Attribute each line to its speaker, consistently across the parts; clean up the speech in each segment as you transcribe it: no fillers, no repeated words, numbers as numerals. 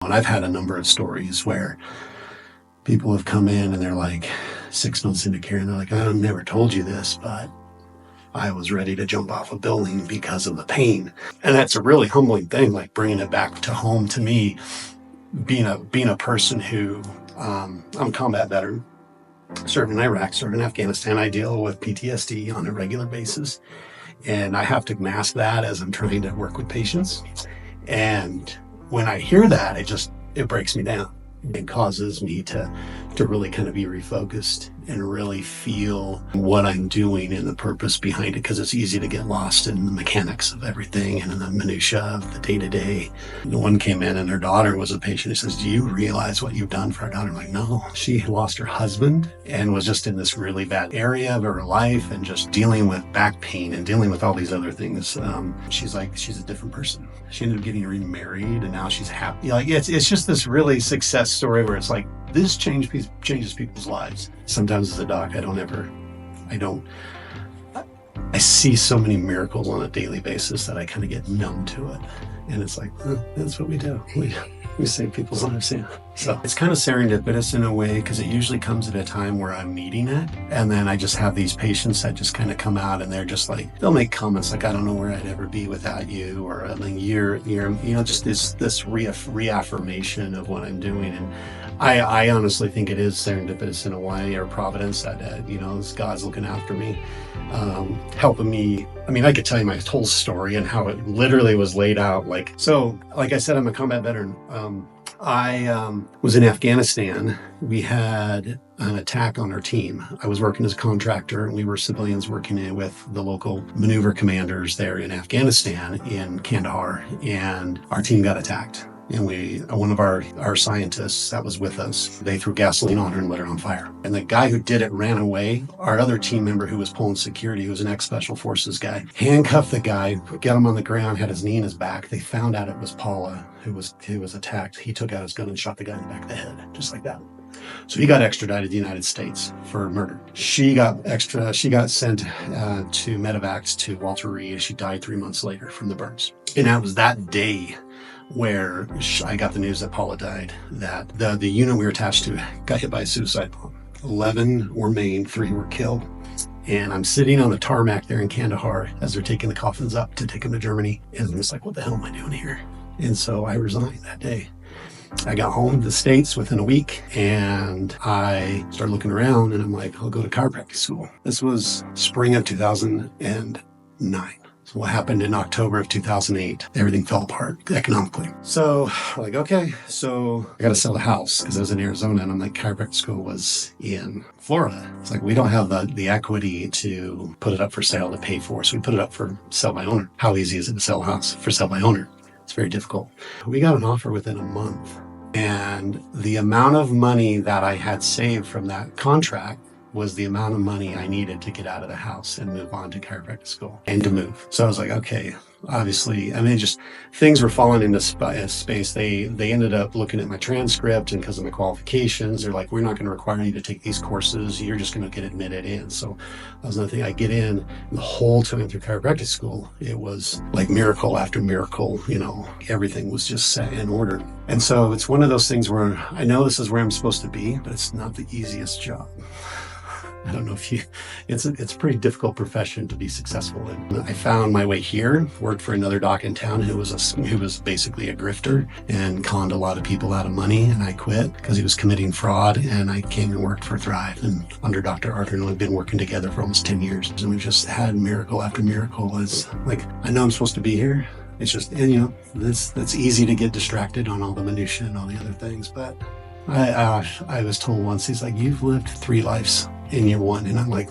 Speaker 1: And I've had a number of stories where people have come in and they're like 6 months into care and they're like, I never told you this, but I was ready to jump off a building because of the pain. And that's a really humbling thing, like bringing it back to home to me, being a person who, I'm a combat veteran, served in Iraq, served in Afghanistan. I deal with PTSD on a regular basis. And I have to mask that as I'm trying to work with patients. And when I hear that, it breaks me down. It causes me to really kind of be refocused and really feel what I'm doing and the purpose behind it, because it's easy to get lost in the mechanics of everything and in the minutia of the day-to-day. One came in and her daughter was a patient. She says, do you realize what you've done for our daughter? I'm like, no. She lost her husband and was just in this really bad area of her life and just dealing with back pain and dealing with all these other things. She's a different person. She ended up getting remarried and now she's happy. Like it's just this really success story where it's like, this changes people's lives. Sometimes as a doc, I see so many miracles on a daily basis that I kind of get numb to it. And it's like, that's what we do. We save people's lives, yeah. So it's kind of serendipitous in a way, because it usually comes at a time where I'm needing it. And then I just have these patients that just kind of come out and they're just like, they'll make comments like, I don't know where I'd ever be without you. Or I mean, you're just this reaffirmation of what I'm doing. And I honestly think it is serendipitous in a way, or providence that, God's looking after me, helping me. I mean, I could tell you my whole story and how it literally was laid out. Like I said, I'm a combat veteran. I was in Afghanistan. We had an attack on our team. I was working as a contractor and we were civilians working with the local maneuver commanders there in Afghanistan in Kandahar, and our team got attacked. And one of our scientists that was with us, they threw gasoline on her and lit her on fire. And the guy who did it ran away. Our other team member who was pulling security, who was an ex-special forces guy, handcuffed the guy, got him on the ground, had his knee in his back. They found out it was Paula who was attacked. He took out his gun and shot the guy in the back of the head, just like that. So he got extradited to the United States for murder. She got sent to medevacs to Walter Reed. She died 3 months later from the burns. And that was that day where I got the news that Paula died, that the unit we were attached to got hit by a suicide bomb. 11 were maimed, 3 were killed. And I'm sitting on the tarmac there in Kandahar as they're taking the coffins up to take them to Germany. And I'm just like, what the hell am I doing here? And so I resigned that day. I got home to the States within a week and I started looking around and I'm like, I'll go to chiropractic school. This was spring of 2009. So what happened in October of 2008, everything fell apart economically. So we're like, okay, so I got to sell the house because I was in Arizona and I'm like, chiropractic school was in Florida. It's like, we don't have the equity to put it up for sale to pay for. So we put it up for sell by owner. How easy is it to sell a house for sell by owner? It's very difficult. We got an offer within a month. And the amount of money that I had saved from that contract was the amount of money I needed to get out of the house and move on to chiropractic school and to move. So I was like, okay, obviously, I mean, just things were falling into space. They ended up looking at my transcript, and because of my qualifications, they're like, we're not going to require you to take these courses. You're just going to get admitted in. So that was another thing. I get in, and the whole time through chiropractic school, it was like miracle after miracle, everything was just set in order. And so it's one of those things where I know this is where I'm supposed to be, but it's not the easiest job. I don't know if it's a pretty difficult profession to be successful in. I found my way here, worked for another doc in town who was basically a grifter and conned a lot of people out of money, and I quit because he was committing fraud, and I came and worked for Thrive and under Dr. Arthur, and we've been working together for almost 10 years. And we've just had miracle after miracle. It's like, I know I'm supposed to be here. It's just, that's easy to get distracted on all the minutiae and all the other things. But I was told once, he's like, you've lived 3 lives in year 1. And I'm like,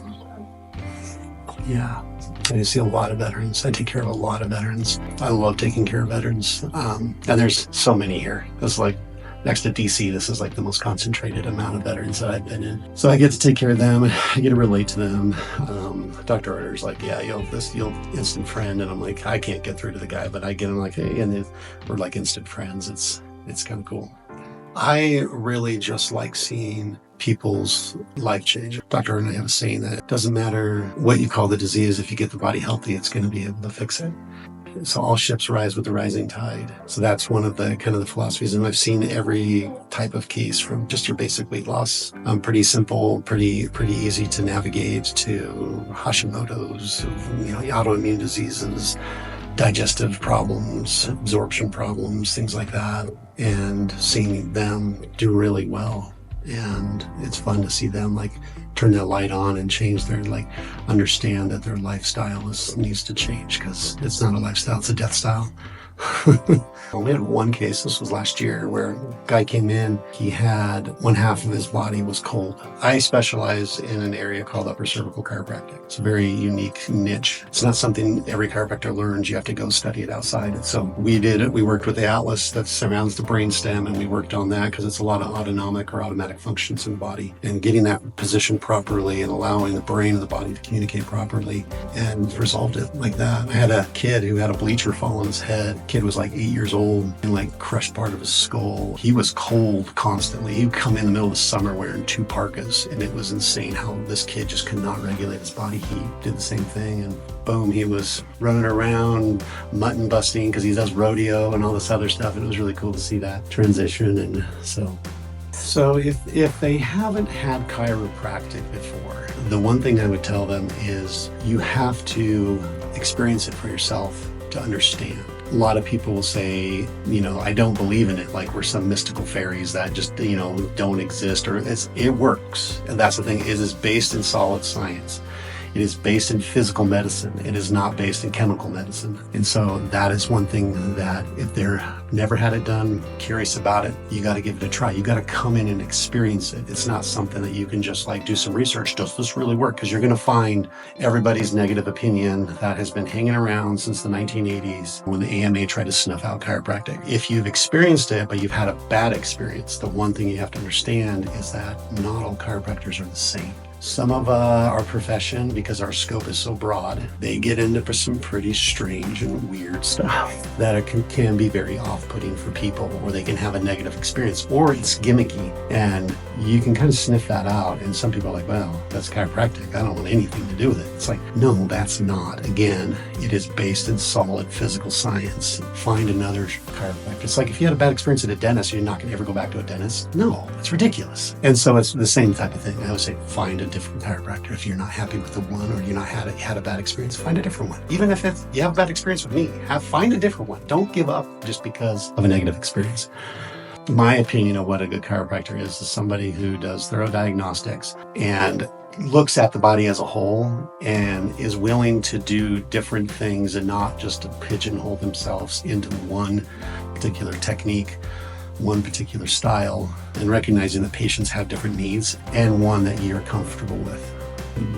Speaker 1: yeah, I see a lot of veterans. I take care of a lot of veterans. I love taking care of veterans. And there's so many here. It's like next to DC, this is like the most concentrated amount of veterans that I've been in. So I get to take care of them. I get to relate to them. Dr. Arter's like, yeah, you'll instant friend. And I'm like, I can't get through to the guy, but I get him like, hey, and we're like instant friends. It's kind of cool. I really just like seeing people's life change. Dr. and I have a saying that it doesn't matter what you call the disease, if you get the body healthy, it's going to be able to fix it. So all ships rise with the rising tide. So that's one of the kind of the philosophies. And I've seen every type of case, from just your basic weight loss, pretty simple, pretty easy to navigate, to Hashimoto's, autoimmune diseases, digestive problems, absorption problems, things like that, and seeing them do really well. And it's fun to see them turn that light on and change their, understand that their lifestyle needs to change, because it's not a lifestyle, it's a death style. We had one case, this was last year, where a guy came in, he had one half of his body was cold. I specialize in an area called upper cervical chiropractic. It's a very unique niche. It's not something every chiropractor learns. You have to go study it outside. And so we did it. We worked with the atlas that surrounds the brainstem, and we worked on that because it's a lot of autonomic or automatic functions in the body, and getting that positioned properly and allowing the brain and the body to communicate properly, and resolved it like that. I had a kid who had a bleacher fall on his head. Kid was 8 years old and crushed part of his skull. He was cold constantly. He would come in the middle of the summer wearing 2 parkas, and it was insane how this kid just could not regulate his body heat. Did the same thing, and boom, he was running around mutton busting because he does rodeo and all this other stuff, and it was really cool to see that transition. And so if they haven't had chiropractic before, the one thing I would tell them is you have to experience it for yourself to understand. A lot of people will say, I don't believe in it, like we're some mystical fairies that just, don't exist, or it works. And that's the thing, it is based in solid science. It is based in physical medicine. It is not based in chemical medicine. And so that is one thing that if they're never had it done, curious about it, you got to give it a try. You got to come in and experience it. It's not something that you can just do some research. Does this really work? Because you're going to find everybody's negative opinion that has been hanging around since the 1980s when the AMA tried to snuff out chiropractic. If you've experienced it, but you've had a bad experience, the one thing you have to understand is that not all chiropractors are the same. Some of our profession, because our scope is so broad, they get into some pretty strange and weird stuff that can be very off-putting for people, or they can have a negative experience, or it's gimmicky, and you can kind of sniff that out. And some people are like, well, that's chiropractic, I don't want anything to do with it. It's like, no, that's not. Again, it is based in solid physical science. Find another chiropractor. It's like if you had a bad experience at a dentist, you're not going to ever go back to a dentist. No, it's ridiculous. And so it's the same type of thing. I would say find a different chiropractor. If you're not happy with the one, or you had a bad experience, find a different one. Even if you have a bad experience with me, find a different one. Don't give up just because of a negative experience. My opinion of what a good chiropractor is somebody who does thorough diagnostics and looks at the body as a whole and is willing to do different things, and not just to pigeonhole themselves into one particular technique, one particular style, and recognizing that patients have different needs, and one that you're comfortable with.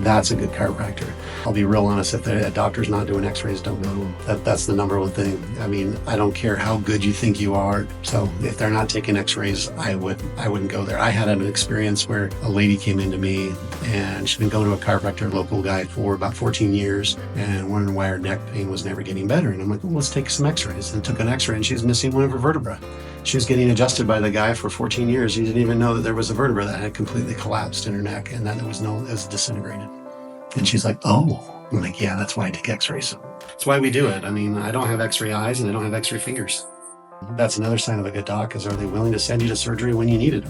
Speaker 1: That's a good chiropractor. I'll be real honest, if a doctor's not doing x-rays, don't go to them. That's the number one thing. I mean, I don't care how good you think you are. So if they're not taking x-rays, I wouldn't go there. I had an experience where a lady came into me, and she'd been going to a chiropractor, a local guy, for about 14 years, and wondering why her neck pain was never getting better. And I'm like, well, let's take some x-rays. And took an x-ray, and she was missing one of her vertebrae. She was getting adjusted by the guy for 14 years. He didn't even know that there was a vertebra that had completely collapsed in her neck, and that it was disintegrated. And she's like, oh. I'm like, yeah, that's why I take x-rays. That's why we do it. I mean, I don't have x-ray eyes, and I don't have x-ray fingers. That's another sign of a good doc, is are they willing to send you to surgery when you need it?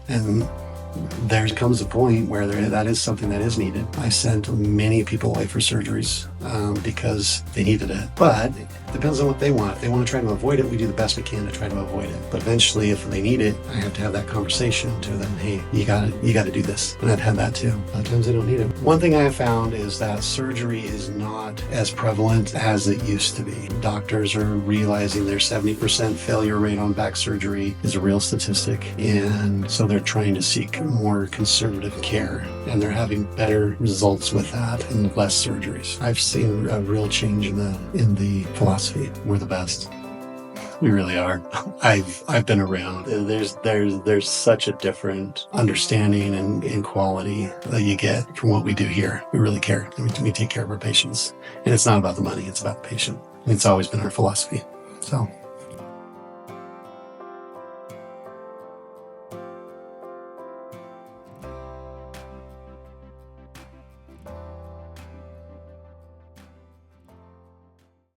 Speaker 1: And there comes a point where that is something that is needed. I sent many people away for surgeries because they needed it. But it depends on what they want. If they want to try to avoid it, we do the best we can to try to avoid it. But eventually, if they need it, I have to have that conversation to them. Hey, you got to do this. And I've had that too. A lot of times they don't need it. One thing I have found is that surgery is not as prevalent as it used to be. Doctors are realizing their 70% failure rate on back surgery is a real statistic. And so they're trying to seek more conservative care, and they're having better results with that and less surgeries. I've seen a real change in the philosophy. We're the best. We really are. I've been around. There's such a different understanding and quality that you get from what we do here. We really care. We take care of our patients, and it's not about the money. It's about the patient. And it's always been our philosophy. So.